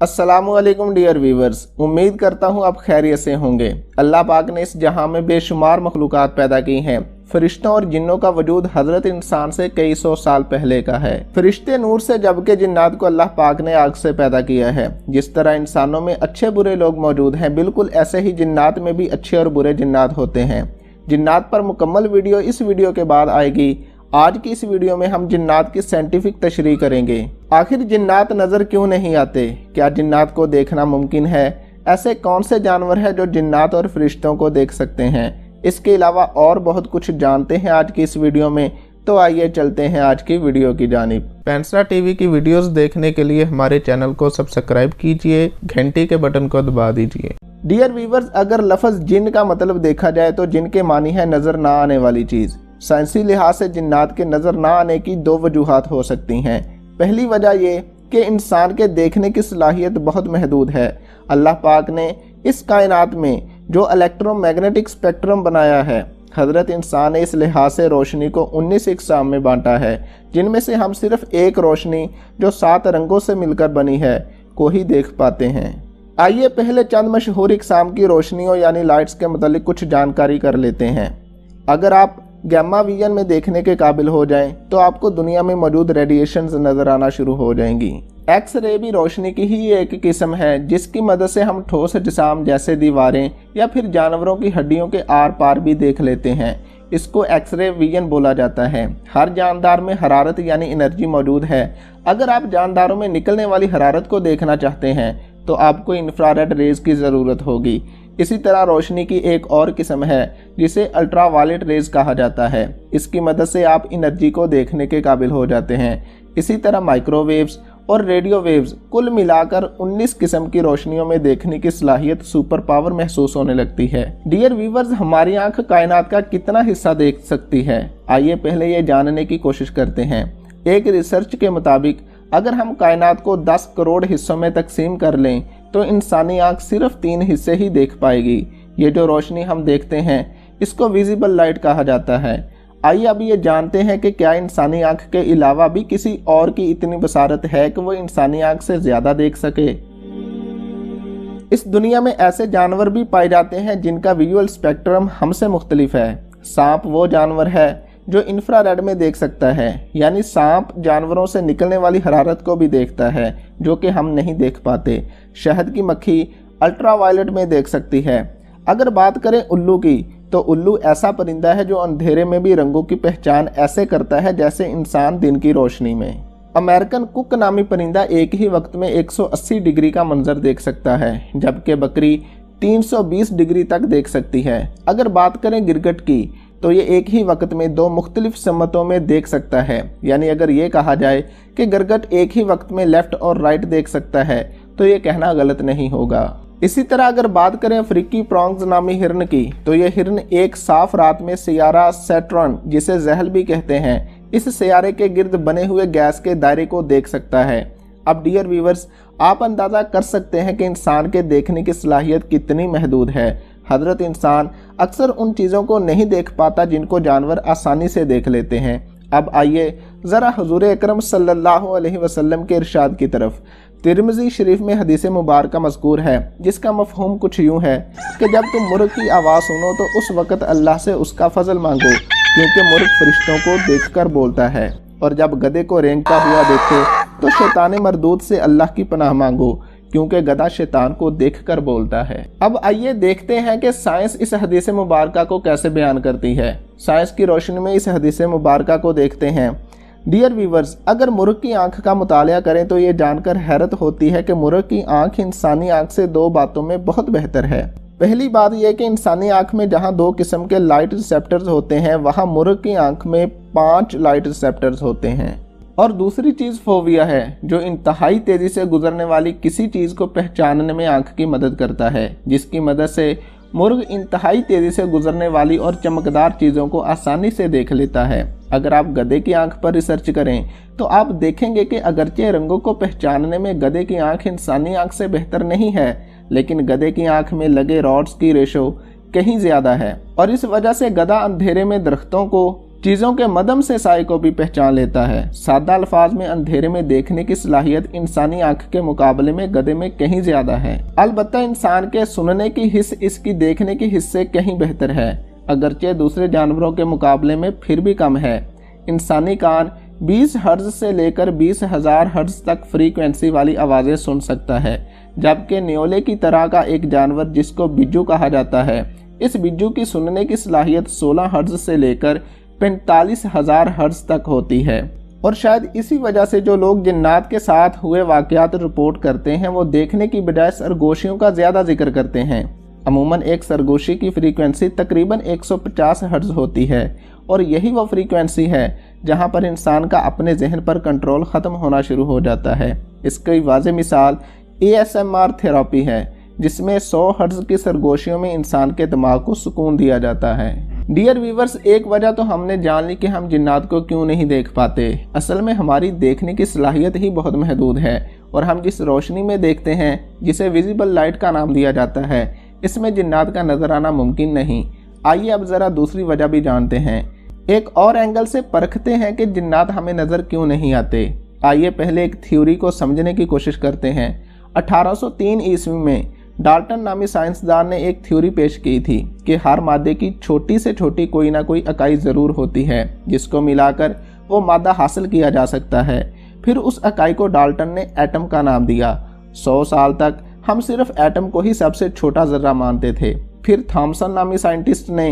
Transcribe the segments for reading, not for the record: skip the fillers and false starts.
अस्सलामुअलैकुम dear viewers, उम्मीद करता हूँ आप खैरियत से होंगे। अल्लाह पाक ने इस जहां में बेशुमार मखलूकात पैदा की हैं। फरिश्तों और जिन्नों का वजूद हजरत इंसान से कई सौ साल पहले का है। फरिश्ते नूर से जबकि जिन्नात को अल्लाह पाक ने आग से पैदा किया है। जिस तरह इंसानों में अच्छे बुरे लोग मौजूद हैं, बिल्कुल ऐसे ही जिन्नात में भी अच्छे और बुरे जिन्नात होते हैं। जिन्नात पर मुकम्मल वीडियो इस वीडियो के बाद आएगी। आज की इस वीडियो में हम जिन्नात की साइंटिफिक तशरीह करेंगे। आखिर जिन्नात नज़र क्यों नहीं आते? क्या जिन्नात को देखना मुमकिन है? ऐसे कौन से जानवर हैं जो जिन्नात और फरिश्तों को देख सकते हैं? इसके अलावा और बहुत कुछ जानते हैं आज की इस वीडियो में। तो आइए चलते हैं आज की वीडियो की जानिब। पेंसरा टीवी की वीडियोस देखने के लिए हमारे चैनल को सब्सक्राइब कीजिए, घंटी के बटन को दबा दीजिए। डियर व्यूवर्स, अगर लफ्ज़ जिन का मतलब देखा जाए तो जिन के मानी है नज़र ना आने वाली चीज़। साइंसी लिहाज से जिन्नात के नज़र ना आने की दो वजूहात हो सकती हैं। पहली वजह ये कि इंसान के देखने की सलाहियत बहुत महदूद है। अल्लाह पाक ने इस कायनात में जो इलेक्ट्रोमैग्नेटिक स्पेक्ट्रम बनाया है, हज़रत इंसान ने इस लिहाज से रोशनी को 19 इकसाम में बांटा है, जिनमें से हम सिर्फ एक रोशनी जो 7 रंगों से मिलकर बनी है को ही देख पाते हैं। आइए पहले चंद मशहूर इकसाम की रोशनियों यानी लाइट्स के मतलब कुछ जानकारी कर लेते हैं। अगर आप गैमा विजन में देखने के काबिल हो जाएं तो आपको दुनिया में मौजूद रेडिएशंस नज़र आना शुरू हो जाएंगी। एक्स रे भी रोशनी की ही एक किस्म है, जिसकी मदद से हम ठोस जिसाम जैसे दीवारें या फिर जानवरों की हड्डियों के आर पार भी देख लेते हैं। इसको एक्स रे विजन बोला जाता है। हर जानदार में हरारत यानी एनर्जी मौजूद है। अगर आप जानदारों में निकलने वाली हरारत को देखना चाहते हैं तो आपको इंफ्रारेड रेज की ज़रूरत होगी। इसी तरह रोशनी की एक और किस्म है जिसे अल्ट्रावायलेट रेज कहा जाता है। इसकी मदद से आप एनर्जी को देखने के काबिल हो जाते हैं। इसी तरह माइक्रोवेव्स और रेडियो वेव्स कुल मिलाकर 19 किस्म की रोशनियों में देखने की सलाहियत सुपर पावर महसूस होने लगती है। डियर व्यूवर्स, हमारी आंख कायनात का कितना हिस्सा देख सकती है? आइए पहले ये जानने की कोशिश करते हैं। एक रिसर्च के मुताबिक अगर हम कायनात को 10 करोड़ हिस्सों में तकसीम कर लें तो इंसानी आंख सिर्फ 3 हिस्से ही देख पाएगी। ये जो रोशनी हम देखते हैं इसको विजिबल लाइट कहा जाता है। आइए अब ये जानते हैं कि क्या इंसानी आंख के अलावा भी किसी और की इतनी बसारत है कि वो इंसानी आंख से ज़्यादा देख सके। इस दुनिया में ऐसे जानवर भी पाए जाते हैं जिनका विजुअल स्पेक्ट्रम हमसे मुख्तलिफ है। सांप वो जानवर है जो इंफ्रारेड में देख सकता है, यानी सांप जानवरों से निकलने वाली हरारत को भी देखता है जो कि हम नहीं देख पाते। शहद की मक्खी अल्ट्रावायलेट में देख सकती है। अगर बात करें उल्लू की तो उल्लू ऐसा परिंदा है जो अंधेरे में भी रंगों की पहचान ऐसे करता है जैसे इंसान दिन की रोशनी में। अमेरिकन कुक नामी परिंदा एक ही वक्त में 180 डिग्री का मंजर देख सकता है, जबकि बकरी 320 डिग्री तक देख सकती है। अगर बात करें गिरगिट की तो ये एक ही वक्त में 2 मुख्तलिफ समतों में देख सकता है, यानी अगर ये कहा जाए कि गिरगिट एक ही वक्त में लेफ्ट और राइट देख सकता है तो ये कहना गलत नहीं होगा। इसी तरह अगर बात करें अफ्रीकी प्रॉन्ग्स नामी हिरन की तो ये हिरन एक साफ रात में सियारा सैटर्न, जिसे ज़हल भी कहते हैं, इस सियारे के गिर्द बने हुए गैस के दायरे को देख सकता है। अब डियर व्यूवर्स, आप अंदाज़ा कर सकते हैं कि इंसान के देखने की सलाहियत कितनी महदूद है। हज़रत इंसान अक्सर उन चीज़ों को नहीं देख पाता जिनको जानवर आसानी से देख लेते हैं। अब आइए ज़रा हुज़ूर अकरम सल्लल्लाहु अलैहि वसल्लम के इरशाद की तरफ। तिरमिज़ी शरीफ में हदीस मुबारक मज़कूर है, जिसका मफ़हूम कुछ यूँ है कि जब तुम मुर्ग की आवाज़ सुनो तो उस वक़्त अल्लाह से उसका फ़ज़ल मांगो, क्योंकि मुर्ग फरिश्तों को देखकर बोलता है। और जब गधे को रेंगता हुआ देखे तो शैतान मरदूद से अल्लाह की पनाह मांगो, क्योंकि गधा शैतान को देखकर बोलता है। अब आइए देखते हैं कि साइंस इस हदीस मुबारक को कैसे बयान करती है। साइंस की रोशनी में इस हदीस मुबारक को देखते हैं। डियर व्यूवर्स, अगर मुर्ग की आंख का मुतालिया करें तो ये जानकर हैरत होती है कि मुर्ग की आंख इंसानी आंख से 2 बातों में बहुत बेहतर है। पहली बात यह कि इंसानी आंख में जहां 2 किस्म के लाइट रिसेप्टर्स होते हैं, वहां मुर्ग की आंख में 5 लाइट रिसेप्टर्स होते हैं। और दूसरी चीज़ फोबिया है, जो इंतहाई तेज़ी से गुजरने वाली किसी चीज़ को पहचानने में आंख की मदद करता है, जिसकी मदद से मुर्ग इंतहाई तेज़ी से गुजरने वाली और चमकदार चीज़ों को आसानी से देख लेता है। अगर आप गधे की आंख पर रिसर्च करें तो आप देखेंगे कि अगरचे रंगों को पहचानने में गधे की आंख इंसानी आंख से बेहतर नहीं है, लेकिन गधे की आंख में लगे रॉड्स की रेशो कहीं ज़्यादा है। और इस वजह से गधा अंधेरे में दरख्तों को, चीज़ों के मदम से साए को भी पहचान लेता है। सादा अल्फाज में अंधेरे में देखने की सलाहियत इंसानी आंख के मुकाबले में गधे में कहीं ज्यादा है। अलबत्ता इंसान के सुनने की हिस्स इसकी देखने की हिस्स से कहीं बेहतर है, अगरचे दूसरे जानवरों के मुकाबले में फिर भी कम है। इंसानी कान 20 हर्ट्ज से लेकर 20,000 हर्ट्ज तक फ्रीक्वेंसी वाली आवाज़ें सुन सकता है, जबकि न्योले की तरह का एक जानवर जिसको बिज्जू कहा जाता है, इस बिज्जू की सुनने की सलाहियत 16 हर्ट्ज से लेकर 45,000 हर्ट्ज तक होती है। और शायद इसी वजह से जो लोग जिन्नात के साथ हुए वाक़यात रिपोर्ट करते हैं वो देखने की बजाय सरगोशियों का ज़्यादा जिक्र करते हैं। अमूमन एक सरगोशी की फ्रीक्वेंसी तकरीबन 150 हर्ट्ज होती है और यही वो फ्रीक्वेंसी है जहां पर इंसान का अपने जहन पर कंट्रोल ख़त्म होना शुरू हो जाता है। इसकी वाज़ेह मिसाल ASMR थेरेपी है, जिसमें 100 हर्ट्ज की सरगोशियों में इंसान के दिमाग को सुकून दिया जाता है। डियर व्यूवर्स, एक वजह तो हमने जान ली कि हम जिन्नात को क्यों नहीं देख पाते। असल में हमारी देखने की सलाहियत ही बहुत महदूद है और हम जिस रोशनी में देखते हैं, जिसे विजिबल लाइट का नाम दिया जाता है, इसमें जिन्नात का नजर आना मुमकिन नहीं। आइए अब ज़रा दूसरी वजह भी जानते हैं। एक और एंगल से परखते हैं कि जिन्नात हमें नज़र क्यों नहीं आते। आइए पहले एक थ्योरी को समझने की कोशिश करते हैं। 1803 ईस्वी में डाल्टन नामी साइंसदान ने एक थ्योरी पेश की थी कि हर मादे की छोटी से छोटी कोई ना कोई इकाई ज़रूर होती है, जिसको मिलाकर वो मादा हासिल किया जा सकता है। फिर उस इकाई को डाल्टन ने एटम का नाम दिया। 100 साल तक हम सिर्फ एटम को ही सबसे छोटा ज़र्रा मानते थे। फिर थॉमसन नामी साइंटिस्ट ने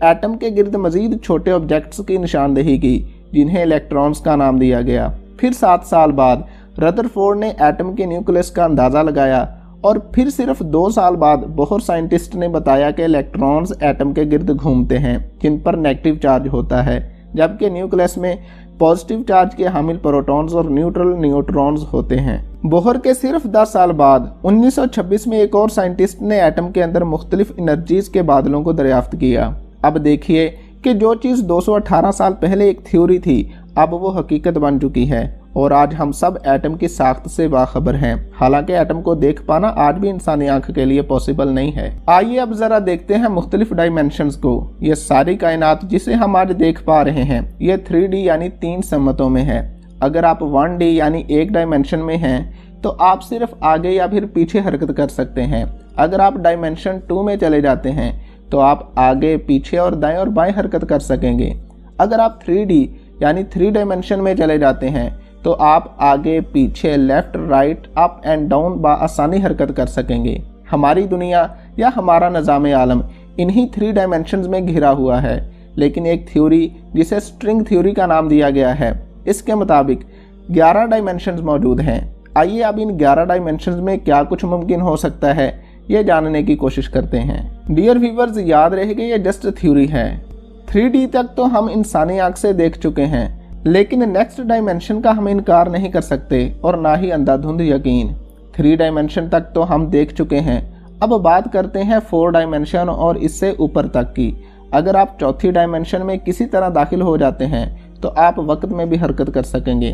एटम के गिर्द मज़ीद छोटे ऑब्जेक्ट्स की निशानदेही की, जिन्हें इलेक्ट्रॉन्स का नाम दिया गया। फिर 7 साल बाद रदरफोर्ड ने एटम के न्यूक्लियस का अंदाज़ा लगाया और फिर सिर्फ 2 साल बाद बोहर साइंटिस्ट ने बताया कि इलेक्ट्रॉन्स एटम के गिर्द घूमते हैं, जिन पर नेगेटिव चार्ज होता है, जबकि न्यूक्लियस में पॉजिटिव चार्ज के हामिल प्रोटॉन्स और न्यूट्रल न्यूट्रॉन्स होते हैं। बोहर के सिर्फ 10 साल बाद 1926 में एक और साइंटिस्ट ने एटम के अंदर मुख्तलिफ एनर्जीज के बादलों को दरियाफ्त किया। अब देखिए कि जो चीज़ 218 साल पहले एक थ्योरी थी, अब वो हकीकत बन चुकी है और आज हम सब एटम की साख्त से बाखबर हैं। हालांकि एटम को देख पाना आज भी इंसानी आंख के लिए पॉसिबल नहीं है। आइए अब जरा देखते हैं मुख्तलिफ डायमेंशंस को। ये सारी कायनात जिसे हम आज देख पा रहे हैं, ये 3D यानी 3 सम्मतों में है। अगर आप 1D यानी 1 डायमेंशन में हैं तो आप सिर्फ आगे या फिर पीछे हरकत कर सकते हैं। अगर आप डायमेंशन 2 में चले जाते हैं तो आप आगे, पीछे और दाएं और बाएं हरकत कर सकेंगे। अगर आप 3D यानी 3 डायमेंशन में चले जाते हैं तो आप आगे, पीछे, left, right, up and down बआसानी हरकत कर सकेंगे। हमारी दुनिया या हमारा निज़ाम आलम इन्हीं 3 डायमेंशंस में घिरा हुआ है। लेकिन एक थ्योरी जिसे स्ट्रिंग थ्योरी का नाम दिया गया है, इसके मुताबिक 11 डायमेंशंस मौजूद हैं। आइए अब इन 11 डायमेंशंस में क्या कुछ मुमकिन हो सकता है, ये जानने की कोशिश करते हैं। डियर व्यूवर्स, याद रहे कि ये जस्ट थ्योरी है। 3D तक तो हम इंसानी आंख से देख चुके हैं, लेकिन नेक्स्ट डायमेंशन का हम इनकार नहीं कर सकते और ना ही अंधाधुंध यकीन। 3 डायमेंशन तक तो हम देख चुके हैं। अब बात करते हैं 4 डायमेंशन और इससे ऊपर तक की। अगर आप चौथी डायमेंशन में किसी तरह दाखिल हो जाते हैं तो आप वक्त में भी हरकत कर सकेंगे।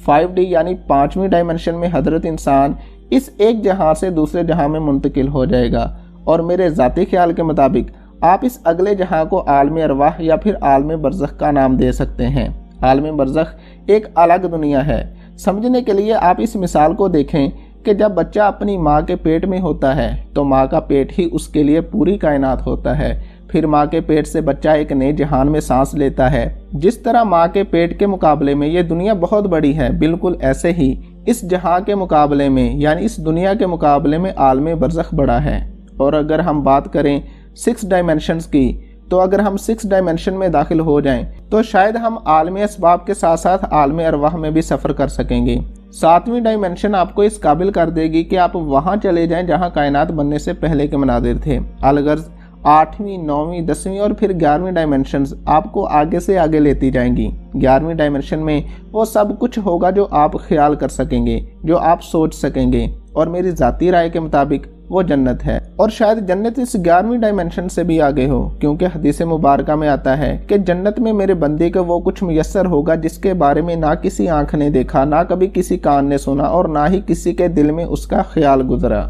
5D यानी 5वीं डायमेंशन में हजरत इंसान इस एक जहां से दूसरे जहां में मुंतकिल हो जाएगा और मेरे ज़ाती ख्याल के मुताबिक आप इस अगले जहां को आलम अरवाह या फिर आलम बरज़ख का नाम दे सकते हैं। आलम बरज़ख एक अलग दुनिया है। समझने के लिए आप इस मिसाल को देखें कि जब बच्चा अपनी माँ के पेट में होता है तो माँ का पेट ही उसके लिए पूरी कायनात होता है। फिर माँ के पेट से बच्चा एक नए जहान में सांस लेता है। जिस तरह माँ के पेट के मुकाबले में ये दुनिया बहुत बड़ी है, बिल्कुल ऐसे ही इस जहां के मुकाबले में यानी इस दुनिया के मुकाबले में आलम बरज़ख बड़ा है। और अगर हम बात करें 6 डायमेंशंस की, तो अगर हम 6 डायमेंशन में दाखिल हो जाएं तो शायद हम आलम असबाब के साथ साथ आलम अरवाह में भी सफ़र कर सकेंगे। 7वीं डायमेंशन आपको इस काबिल कर देगी कि आप वहां चले जाएं जहां कायनात बनने से पहले के मनादिर थे। अलगर्ज 8वीं, 9वीं, 10वीं और फिर 11वीं डायमेंशंस आपको आगे से आगे लेती जाएंगी। 11वीं डायमेंशन में वो सब कुछ होगा जो आप ख्याल कर सकेंगे, जो आप सोच सकेंगे, और मेरी ज़ाती राय के मुताबिक वो जन्नत है। और शायद जन्नत इस 11वीं डायमेंशन से भी आगे हो, क्योंकि हदीस मुबारका में आता है कि जन्नत में मेरे बंदे को वो कुछ मुयस्सर होगा जिसके बारे में ना किसी आंख ने देखा, ना कभी किसी कान ने सुना और ना ही किसी के दिल में उसका ख्याल गुजरा।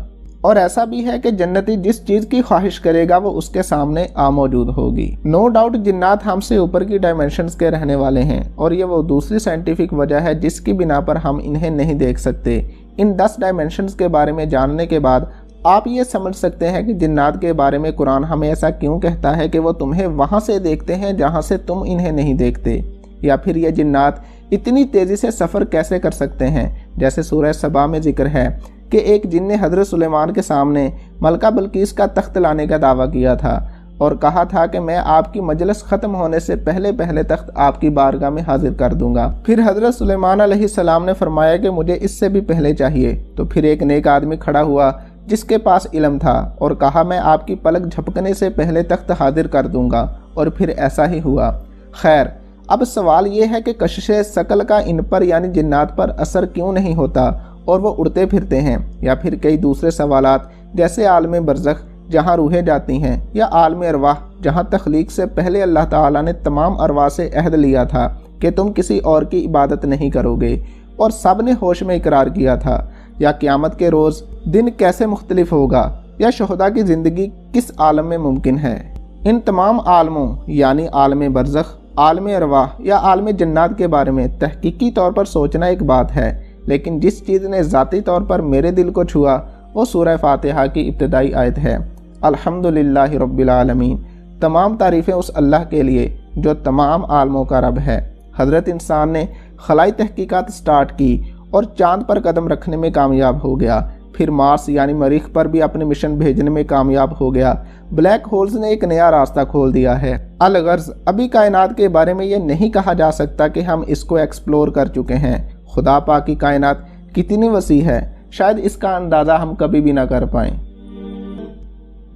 اور ایسا بھی ہے کہ جنتی جس چیز کی خواہش کرے گا وہ اس کے سامنے موجود ہوگی۔ نو ڈاؤٹ جنات ہم سے اوپر کی ڈائمینشنز کے رہنے والے ہیں، اور یہ وہ دوسری سائنٹیفک وجہ ہے جس کی بنا پر ہم انہیں نہیں دیکھ سکتے۔ ان 10 ڈائمینشنز کے بارے میں جاننے کے بعد آپ یہ سمجھ سکتے ہیں کہ جنات کے بارے میں قرآن ہمیں ایسا کیوں کہتا ہے کہ وہ تمہیں وہاں سے دیکھتے ہیں جہاں سے تم انہیں نہیں دیکھتے، یا پھر یہ جنات اتنی تیزی سے سفر کیسے کر سکتے ہیں۔ جیسے سورہ سبا میں ذکر ہے کہ ایک جن نے حضرت سلیمان کے سامنے ملکہ بلقیس کا تخت لانے کا دعویٰ کیا تھا اور کہا تھا کہ میں آپ کی مجلس ختم ہونے سے پہلے تخت آپ کی بارگاہ میں حاضر کر دوں گا۔ پھر حضرت سلیمان علیہ السلام نے فرمایا کہ مجھے اس سے بھی پہلے چاہیے، تو پھر ایک نیک آدمی کھڑا ہوا جس کے پاس علم تھا اور کہا میں آپ کی پلک جھپکنے سے پہلے تخت حاضر کر دوں گا، اور پھر ایسا ہی ہوا۔ خیر، اب سوال یہ ہے کہ کشش ثقل کا ان پر یعنی جنات پر اثر کیوں نہیں ہوتا اور وہ اڑتے پھرتے ہیں، یا پھر کئی دوسرے سوالات جیسے عالم برزخ جہاں روحیں جاتی ہیں، یا عالم ارواح جہاں تخلیق سے پہلے اللہ تعالیٰ نے تمام ارواح سے عہد لیا تھا کہ تم کسی اور کی عبادت نہیں کرو گے، اور سب نے ہوش میں اقرار کیا تھا، یا قیامت کے روز دن کیسے مختلف ہوگا، یا شہداء کی زندگی کس عالم میں ممکن ہے۔ ان تمام عالموں یعنی عالم برزخ، عالم ارواح یا عالم جنات کے بارے میں تحقیقی طور پر سوچنا ایک بات ہے، لیکن جس چیز نے ذاتی طور پر میرے دل کو چھوا وہ سورہ فاتحہ کی ابتدائی آیت ہے، الحمدللہ رب العالمین، تمام تعریفیں اس اللہ کے لیے جو تمام عالموں کا رب ہے۔ حضرت انسان نے خلائی تحقیقات سٹارٹ کی اور چاند پر قدم رکھنے میں کامیاب ہو گیا، پھر مارس یعنی مریخ پر بھی اپنے مشن بھیجنے میں کامیاب ہو گیا۔ بلیک ہولز نے ایک نیا راستہ کھول دیا ہے۔ الغرض ابھی کائنات کے بارے میں یہ نہیں کہا جا سکتا کہ ہم اس کو ایکسپلور کر چکے ہیں۔ خدا پاک کی کائنات کتنی وسیع ہے، شاید اس کا اندازہ ہم کبھی بھی نہ کر پائیں۔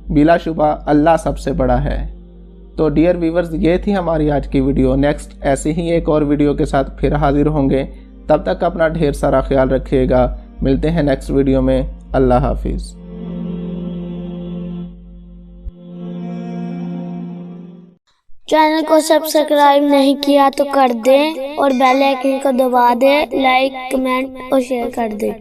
بلا شبہ اللہ سب سے بڑا ہے۔ تو ڈیئر ویورز، یہ تھی ہماری آج کی ویڈیو۔ نیکسٹ ایسے ہی ایک اور ویڈیو کے ساتھ پھر حاضر ہوں گے، تب تک اپنا ڈھیر سارا خیال رکھیے گا۔ ملتے ہیں نیکسٹ ویڈیو میں۔ اللہ حافظ۔ چینل کو سبسکرائب نہیں کیا تو کر دیں اور بیل آئیکن کو دبا دیں، لائک، کمنٹ اور شیئر کر دیں۔